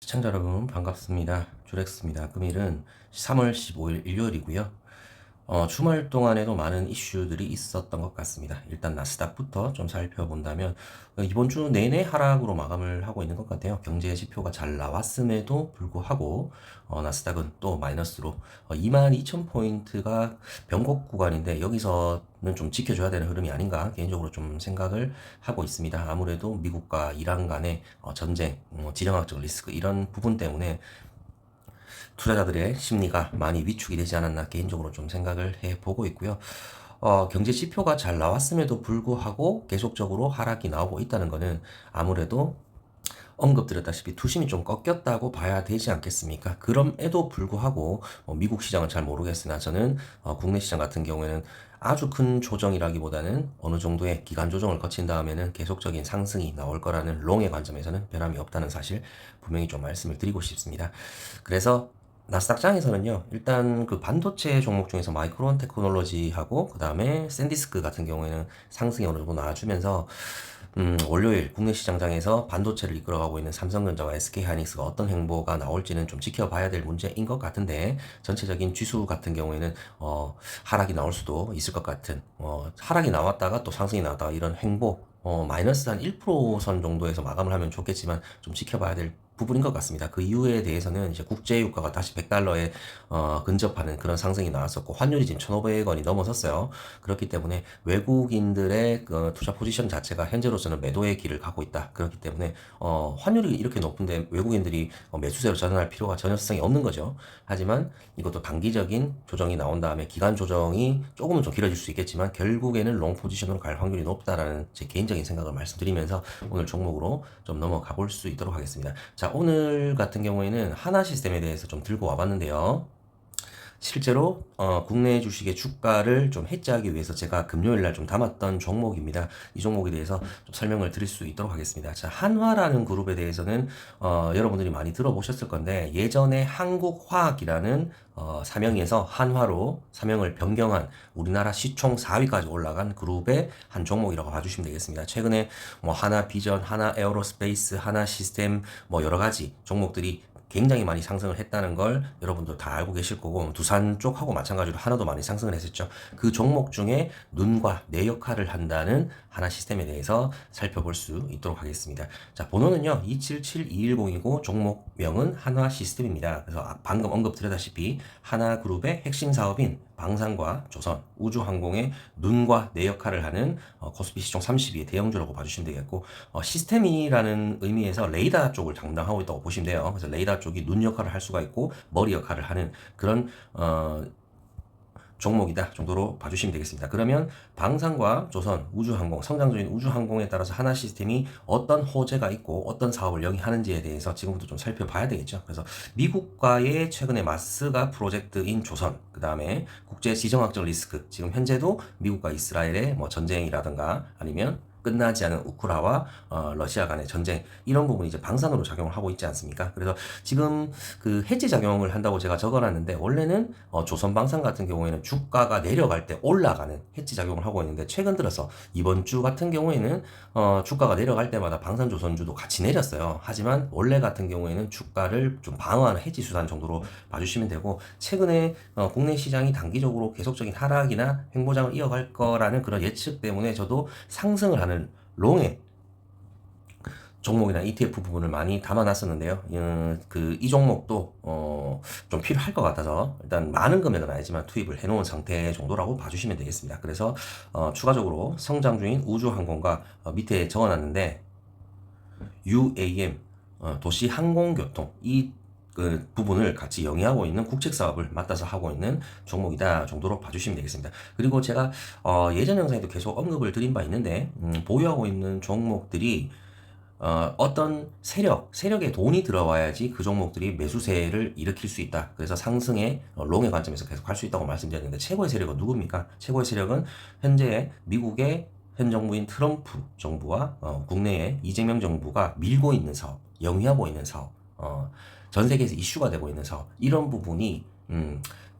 시청자 여러분 반갑습니다. 주렉스입니다. 금일은 3월 15일 일요일이고요. 주말 동안에도 많은 이슈들이 있었던 것 같습니다. 일단 나스닥부터 좀 살펴본다면 이번 주 내내 하락으로 마감을 하고 있는 것 같아요. 경제 지표가 잘 나왔음에도 불구하고 나스닥은 또 마이너스로 22,000포인트가 변곡 구간인데 여기서는 좀 지켜줘야 되는 흐름이 아닌가 개인적으로 좀 생각을 하고 있습니다. 아무래도 미국과 이란 간의 전쟁, 지정학적 리스크 이런 부분 때문에 투자자들의 심리가 많이 위축이 되지 않았나 개인적으로 좀 생각을 해보고 있고요. 경제 지표가 잘 나왔음에도 불구하고 계속적으로 하락이 나오고 있다는 것은 아무래도 언급드렸다시피 투심이 좀 꺾였다고 봐야 되지 않겠습니까? 그럼에도 불구하고 미국 시장은 잘 모르겠으나 저는 국내 시장 같은 경우에는 아주 큰 조정이라기보다는 어느 정도의 기간 조정을 거친 다음에는 계속적인 상승이 나올 거라는 롱의 관점에서는 변함이 없다는 사실 분명히 좀 말씀을 드리고 싶습니다. 그래서 나스닥장에서는요, 일단 그 반도체 종목 중에서 마이크론 테크놀로지하고 그 다음에 샌디스크 같은 경우에는 상승이 어느 정도 나와주면서 월요일 국내 시장장에서 반도체를 이끌어가고 있는 삼성전자와 SK하이닉스가 어떤 행보가 나올지는 좀 지켜봐야 될 문제인 것 같은데 전체적인 지수 같은 경우에는 하락이 나올 수도 있을 것 같은 하락이 나왔다가 또 상승이 나왔다가 이런 행보 마이너스 한 1%선 정도에서 마감을 하면 좋겠지만 좀 지켜봐야 될 부분인 것 같습니다. 그 이유에 대해서는 이제 국제 유가가 다시 100달러에 근접하는 그런 상승이 나왔었고 환율이 지금 1,500원이 넘어섰어요. 그렇기 때문에 외국인들의 그 투자 포지션 자체가 현재로서는 매도의 길을 가고 있다. 그렇기 때문에 환율이 이렇게 높은데 외국인들이 매수세로 전환할 필요가 전혀 수성이 없는 거죠. 하지만 이것도 단기적인 조정이 나온 다음에 기간 조정이 조금은 좀 길어질 수 있겠지만 결국에는 롱 포지션으로 갈 확률이 높다라는 제 개인적인 생각을 말씀드리면서 오늘 종목으로 좀 넘어가 볼 수 있도록 하겠습니다. 자, 오늘 같은 경우에는 하나 시스템에 대해서 좀 들고 와봤는데요. 실제로 국내 주식의 주가를 좀 해지하기 위해서 제가 금요일 날 좀 담았던 종목입니다. 이 종목에 대해서 좀 설명을 드릴 수 있도록 하겠습니다. 자, 한화라는 그룹에 대해서는 여러분들이 많이 들어보셨을 건데 예전에 한국화학이라는 사명에서 한화로 사명을 변경한 우리나라 시총 4위까지 올라간 그룹의 한 종목이라고 봐주시면 되겠습니다. 최근에 뭐 하나 비전, 하나 에어로스페이스, 하나 시스템 뭐 여러 가지 종목들이 굉장히 많이 상승을 했다는 걸 여러분도 다 알고 계실 거고 두산 쪽하고 마찬가지로 하나도 많이 상승을 했었죠. 그 종목 중에 눈과 뇌 역할을 한다는 하나 시스템에 대해서 살펴볼 수 있도록 하겠습니다. 자, 번호는요 277210이고 종목명은 하나 시스템입니다. 그래서 방금 언급드렸다시피 하나그룹의 핵심 사업인 방산과 조선, 우주항공의 눈과 뇌 역할을 하는 코스피 시총 30위의 대형주라고 봐주시면 되겠고 시스템이라는 의미에서 레이더 쪽을 담당하고 있다고 보시면 돼요. 그래서 레이더 쪽이 눈 역할을 할 수가 있고 머리 역할을 하는 그런 종목이다 정도로 봐주시면 되겠습니다. 그러면 방산과 조선, 우주항공, 성장적인 우주항공에 따라서 하나 시스템이 어떤 호재가 있고 어떤 사업을 영위하는지에 대해서 지금부터 좀 살펴봐야 되겠죠. 그래서 미국과의 최근에 마스가 프로젝트인 조선, 그 다음에 국제 지정학적 리스크, 지금 현재도 미국과 이스라엘의 뭐 전쟁이라든가 아니면 끝나지 않은 우크라와 러시아 간의 전쟁 이런 부분이 이제 방산으로 작용을 하고 있지 않습니까? 그래서 지금 그 해지 작용을 한다고 제가 적어놨는데 원래는 조선 방산 같은 경우에는 주가가 내려갈 때 올라가는 해지 작용을 하고 있는데 최근 들어서 이번 주 같은 경우에는 주가가 내려갈 때마다 방산 조선주도 같이 내렸어요. 하지만 원래 같은 경우에는 주가를 좀 방어하는 해지 수단 정도로 봐주시면 되고 최근에 국내 시장이 단기적으로 계속적인 하락이나 횡보장을 이어갈 거라는 그런 예측 때문에 저도 상승을 하는 롱의 종목이나 ETF 부분을 많이 담아놨었는데요. 이 종목도 좀 필요할 것 같아서 일단 많은 금액은 아니지만 투입을 해놓은 상태 정도라고 봐주시면 되겠습니다. 그래서 추가적으로 성장 중인 우주항공과 밑에 적어놨는데 UAM 도시 항공교통 그 부분을 같이 영위하고 있는 국책 사업을 맡아서 하고 있는 종목이다 정도로 봐주시면 되겠습니다. 그리고 제가 예전 영상에도 계속 언급을 드린 바 있는데 보유하고 있는 종목들이 어떤 세력에 돈이 들어와야지 그 종목들이 매수세를 일으킬 수 있다. 그래서 상승의 롱의 관점에서 계속 할 수 있다고 말씀드렸는데 최고의 세력은 누굽니까? 최고의 세력은 현재 미국의 현 정부인 트럼프 정부와 국내의 이재명 정부가 밀고 있는 사업, 영위하고 있는 사업, 전 세계에서 이슈가 되고 있는 사업 이런 부분이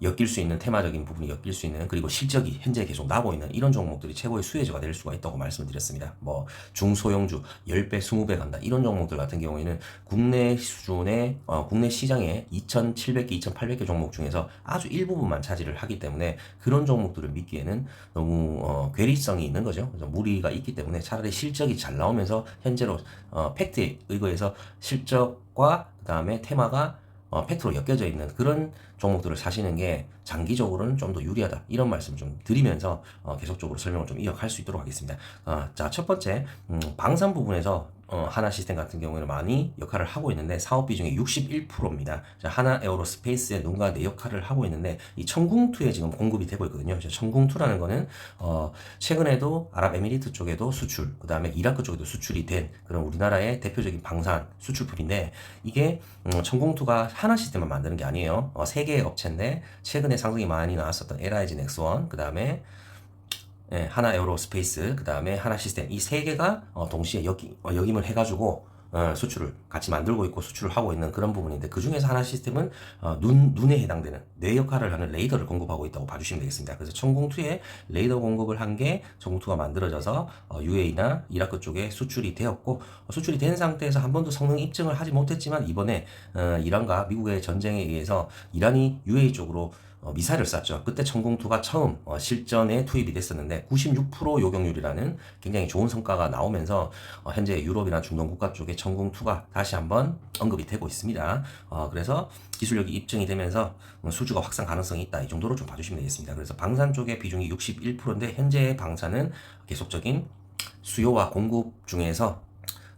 엮일 수 있는 테마적인 부분이 엮일 수 있는, 그리고 실적이 현재 계속 나고 있는 이런 종목들이 최고의 수혜주가 될 수가 있다고 말씀을 드렸습니다. 뭐 중소형주 10배, 20배 간다 이런 종목들 같은 경우에는 국내 수준의 국내 시장의 2,700개, 2,800개 종목 중에서 아주 일부분만 차지를 하기 때문에 그런 종목들을 믿기에는 너무 괴리성이 있는 거죠. 그래서 무리가 있기 때문에 차라리 실적이 잘 나오면서 현재로 팩트에 의거해서 실적과 그 다음에 테마가 팩트로 엮여져 있는 그런 종목들을 사시는 게 장기적으로는 좀 더 유리하다 이런 말씀을 좀 드리면서 계속적으로 설명을 좀 이어갈 수 있도록 하겠습니다. 자, 첫 번째 방산 부분에서 하나 시스템 같은 경우에는 많이 역할을 하고 있는데 사업 비중이 61%입니다. 하나 에어로스페이스의 누군가 내 역할을 하고 있는데 이 천궁2에 지금 공급이 되고 있거든요. 천궁2라는 거는 최근에도 아랍에미리트 쪽에도 수출, 그 다음에 이라크 쪽에도 수출이 된 그런 우리나라의 대표적인 방산 수출품인데 이게 천궁2가 하나 시스템만 만드는 게 아니에요. 세 개의 업체인데 최근에 상승이 많이 나왔었던 LIG 넥스원, 그 다음에 하나 에어로스페이스, 그 다음에 하나 시스템 이 세 개가 동시에 역임을 해가지고 수출을 같이 만들고 있고 수출을 하고 있는 그런 부분인데 그 중에서 하나 시스템은 눈에 해당되는 뇌 역할을 하는 레이더를 공급하고 있다고 봐주시면 되겠습니다. 그래서 천궁2에 레이더 공급을 한 게 천궁2가 만들어져서 UAE나 이라크 쪽에 수출이 되었고 수출이 된 상태에서 한 번도 성능 입증을 하지 못했지만 이번에 이란과 미국의 전쟁에 의해서 이란이 UAE 쪽으로 미사일을 쐈죠. 그때 천궁2가 처음 실전에 투입이 됐었는데 96% 요격률이라는 굉장히 좋은 성과가 나오면서 현재 유럽이나 중동 국가 쪽에 천궁2가 다시 한번 언급이 되고 있습니다. 그래서 기술력이 입증이 되면서 수주가 확산 가능성이 있다. 이 정도로 좀 봐주시면 되겠습니다. 그래서 방산 쪽의 비중이 61%인데 현재 방산은 계속적인 수요와 공급 중에서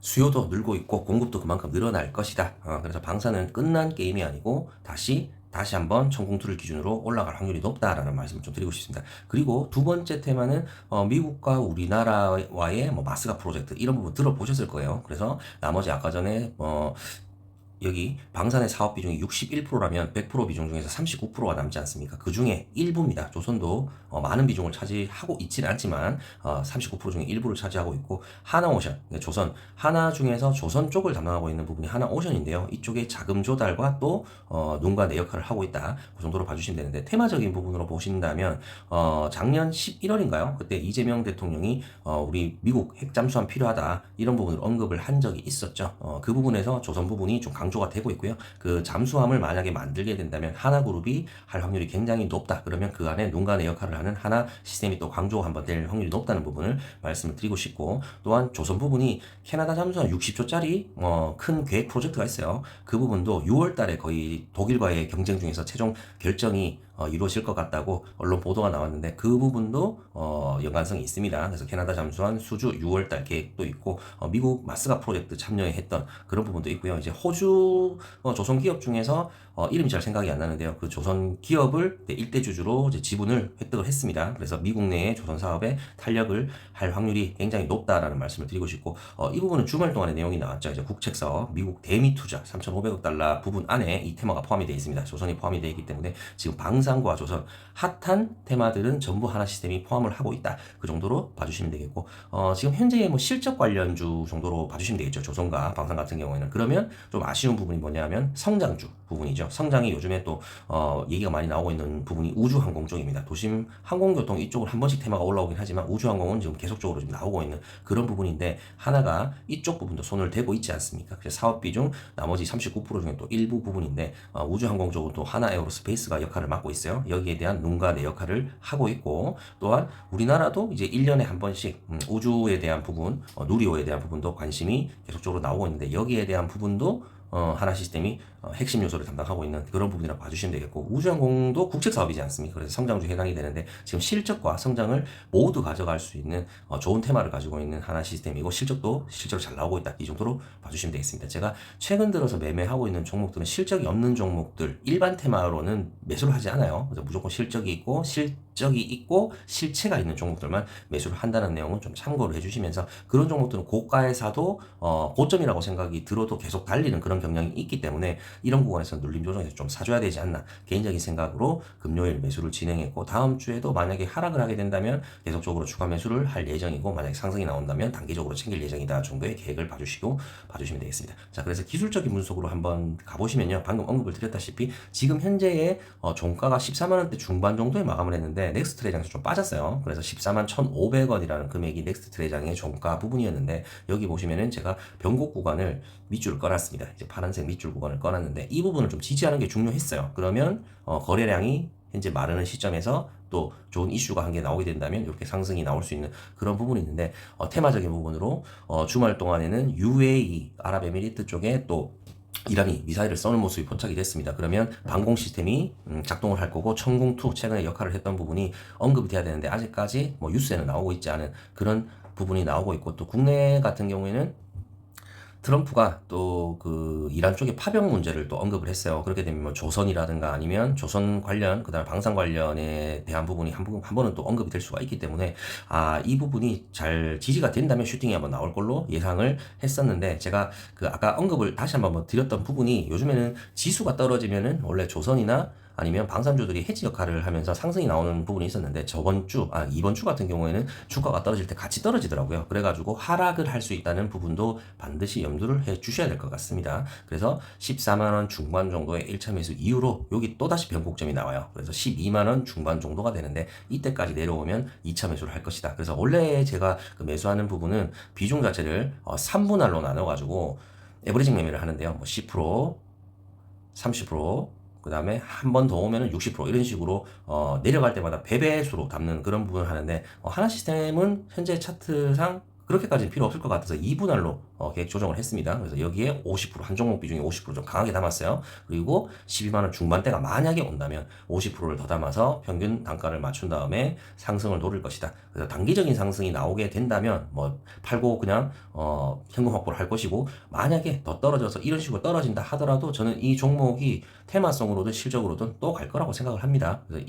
수요도 늘고 있고 공급도 그만큼 늘어날 것이다. 그래서 방산은 끝난 게임이 아니고 다시 한번 천궁2를 기준으로 올라갈 확률이 높다라는 말씀을 좀 드리고 싶습니다. 그리고 두 번째 테마는 미국과 우리나라와의 뭐 마스가 프로젝트 이런 부분 들어보셨을 거예요. 그래서 나머지 아까 전에 여기 방산의 사업 비중이 61%라면 100% 비중 중에서 39%가 남지 않습니까? 그 중에 일부입니다. 조선도 많은 비중을 차지하고 있지는 않지만 39% 중에 일부를 차지하고 있고 하나오션, 조선, 하나 중에서 조선 쪽을 담당하고 있는 부분이 하나오션인데요. 이쪽에 자금 조달과 또 눈과 내 역할을 하고 있다. 그 정도로 봐주시면 되는데 테마적인 부분으로 보신다면 작년 11월인가요? 그때 이재명 대통령이 우리 미국 핵 잠수함 필요하다 이런 부분을 언급을 한 적이 있었죠. 그 부분에서 조선 부분이 좀 강조가 되고 있고요. 그 잠수함을 만약에 만들게 된다면 하나그룹이 할 확률이 굉장히 높다. 그러면 그 안에 눈간의 역할을 하는 하나 시스템이 또 강조가 한번 될 확률이 높다는 부분을 말씀을 드리고 싶고 또한 조선 부분이 캐나다 잠수함 60조짜리 큰 계획 프로젝트가 있어요. 그 부분도 6월 달에 거의 독일과의 경쟁 중에서 최종 결정이 이루어질 것 같다고 언론 보도가 나왔는데 그 부분도 연관성이 있습니다. 그래서 캐나다 잠수함 수주 6월달 계획도 있고 미국 마스가 프로젝트 참여했던 그런 부분도 있고요. 이제 호주 조선 기업 중에서 이름이 잘 생각이 안 나는데요. 그 조선 기업을 일대주주로 이제 지분을 획득을 했습니다. 그래서 미국 내의 조선 사업에 탄력을 할 확률이 굉장히 높다라는 말씀을 드리고 싶고 이 부분은 주말 동안에 내용이 나왔죠. 이제 국책 사업 미국 대미 투자 3,500억 달러 부분 안에 이 테마가 포함이 되어 있습니다. 조선이 포함이 되어 있기 때문에 지금 방산과 조선 핫한 테마들은 전부 하나 시스템이 포함을 하고 있다. 그 정도로 봐주시면 되겠고 지금 현재 뭐 실적 관련주 정도로 봐주시면 되겠죠. 조선과 방산 같은 경우에는 그러면 좀 아쉬운 부분이 뭐냐면 성장주 부분이죠. 성장이 요즘에 또 얘기가 많이 나오고 있는 부분이 우주항공 쪽입니다. 도심 항공교통 이쪽을 한 번씩 테마가 올라오긴 하지만 우주항공은 지금 계속적으로 지금 나오고 있는 그런 부분인데 하나가 이쪽 부분도 손을 대고 있지 않습니까? 그래서 사업 비중 나머지 39% 중에 또 일부 부분인데 우주항공 쪽은 또 하나 에어로스페이스가 역할을 맡고 있어요. 여기에 대한 눈과 내 역할을 하고 있고 또한 우리나라도 이제 1년에 한 번씩 우주에 대한 부분, 누리호에 대한 부분도 관심이 계속적으로 나오고 있는데 여기에 대한 부분도 하나 시스템이 핵심 요소를 담당하고 있는 그런 부분이라고 봐주시면 되겠고 우주항공도 국책 사업이지 않습니까? 그래서 성장주 해당이 되는데 지금 실적과 성장을 모두 가져갈 수 있는 좋은 테마를 가지고 있는 하나 시스템이고 실적도 실제로 잘 나오고 있다. 이 정도로 봐주시면 되겠습니다. 제가 최근 들어서 매매하고 있는 종목들은 실적이 없는 종목들 일반 테마로는 매수를 하지 않아요. 그래서 무조건 실적이 있고 실체가 있는 종목들만 매수를 한다는 내용은 좀 참고를 해주시면서 그런 종목들은 고가에 사도 고점이라고 생각이 들어도 계속 달리는 그런 경향이 있기 때문에 이런 구간에서 눌림 조정해서 좀 사줘야 되지 않나 개인적인 생각으로 금요일 매수를 진행했고, 다음 주에도 만약에 하락을 하게 된다면 계속적으로 추가 매수를 할 예정이고, 만약에 상승이 나온다면 단기적으로 챙길 예정이다 정도의 계획을 봐주시면 되겠습니다. 자, 그래서 기술적인 분석으로 한번 가보시면요, 방금 언급을 드렸다시피 지금 현재의 종가가 14만원대 중반 정도에 마감을 했는데 넥스트 트레이장에서 좀 빠졌어요. 그래서 14만 1,500원이라는 금액이 넥스트 트레이장의 종가 부분이었는데, 여기 보시면은 제가 변곡 구간을 밑줄을 꺼놨습니다. 이제 파란색 밑줄 구간을 꺼놨는데 이 부분을 좀 지지하는 게 중요했어요. 그러면 거래량이 현재 마르는 시점에서 또 좋은 이슈가 한 개 나오게 된다면 이렇게 상승이 나올 수 있는 그런 부분이 있는데, 테마적인 부분으로 주말 동안에는 UAE 아랍에미리트 쪽에 또 이란이 미사일을 쏘는 모습이 포착이 됐습니다. 그러면 방공 시스템이 작동을 할 거고, 천궁2 최근에 역할을 했던 부분이 언급이 돼야 되는데 아직까지 뭐 뉴스에는 나오고 있지 않은 그런 부분이 나오고 있고, 또 국내 같은 경우에는 트럼프가 또 그 이란 쪽의 파병 문제를 또 언급을 했어요. 그렇게 되면 뭐 조선이라든가 아니면 조선 관련, 그다음 방산 관련에 대한 부분이 한 번은 또 언급이 될 수가 있기 때문에, 이 부분이 잘 지지가 된다면 슈팅이 한번 나올 걸로 예상을 했었는데, 제가 그 아까 언급을 다시 한번 드렸던 부분이, 요즘에는 지수가 떨어지면은 원래 조선이나 아니면 방산주들이 해지 역할을 하면서 상승이 나오는 부분이 있었는데, 이번 주 같은 경우에는 주가가 떨어질 때 같이 떨어지더라고요. 그래가지고 하락을 할 수 있다는 부분도 반드시 염두를 해 주셔야 될 것 같습니다. 그래서 14만원 중반 정도의 1차 매수 이후로 여기 또다시 변곡점이 나와요. 그래서 12만원 중반 정도가 되는데 이때까지 내려오면 2차 매수를 할 것이다. 그래서 원래 제가 그 매수하는 부분은 비중 자체를 3분할로 나눠가지고 에버리징 매매를 하는데요. 뭐 10%, 30%, 그 다음에 한 번 더 오면은 60% 이런 식으로 내려갈 때마다 배배수로 담는 그런 부분을 하는데, 하나 시스템은 현재 차트상 그렇게까지는 필요 없을 것 같아서 2분할로 계획 조정을 했습니다. 그래서 여기에 50%, 한 종목 비중에 50%좀 강하게 담았어요. 그리고 12만원 중반대가 만약에 온다면 50%를 더 담아서 평균 단가를 맞춘 다음에 상승을 노릴 것이다. 그래서 단기적인 상승이 나오게 된다면 뭐 팔고 그냥 현금 확보를 할 것이고, 만약에 더 떨어져서 이런 식으로 떨어진다 하더라도 저는 이 종목이 테마성으로든 실적으로든 또 갈 거라고 생각을 합니다. 그래서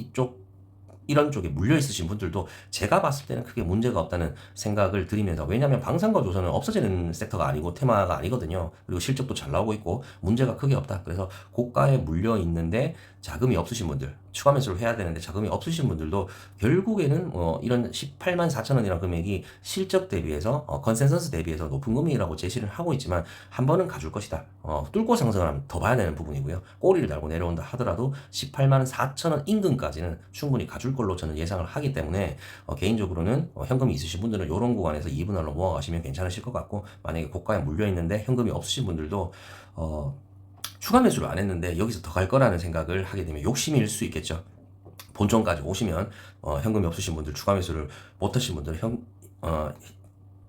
이런 쪽에 물려 있으신 분들도 제가 봤을 때는 크게 문제가 없다는 생각을 드리면서, 왜냐하면 방산과 조선은 없어지는 섹터가 아니고 테마가 아니거든요. 그리고 실적도 잘 나오고 있고 문제가 크게 없다. 그래서 고가에 물려 있는데 자금이 없으신 분들, 추가 매수를 해야 되는데 자금이 없으신 분들도 결국에는 이런 18만 4천 원이라는 금액이 실적 대비해서 컨센서스 대비해서 높은 금액이라고 제시를 하고 있지만 한 번은 가줄 것이다. 뚫고 상승을 하면 더 봐야 되는 부분이고요. 꼬리를 달고 내려온다 하더라도 18만 4천 원 인근까지는 충분히 가줄 걸로 저는 예상을 하기 때문에, 개인적으로는 현금이 있으신 분들은 이런 구간에서 2분할로 모아가시면 괜찮으실 것 같고, 만약에 고가에 물려 있는데 현금이 없으신 분들도 추가 매수를 안 했는데 여기서 더 갈 거라는 생각을 하게 되면 욕심일 수 있겠죠. 본전까지 오시면 현금이 없으신 분들, 추가 매수를 못 하신 분들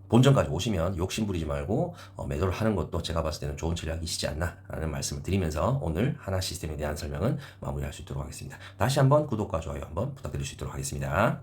본전까지 오시면 욕심 부리지 말고 매도를 하는 것도 제가 봤을 때는 좋은 전략이시지 않나 라는 말씀을 드리면서 오늘 하나 시스템에 대한 설명은 마무리할 수 있도록 하겠습니다. 다시 한번 구독과 좋아요 한번 부탁드릴 수 있도록 하겠습니다.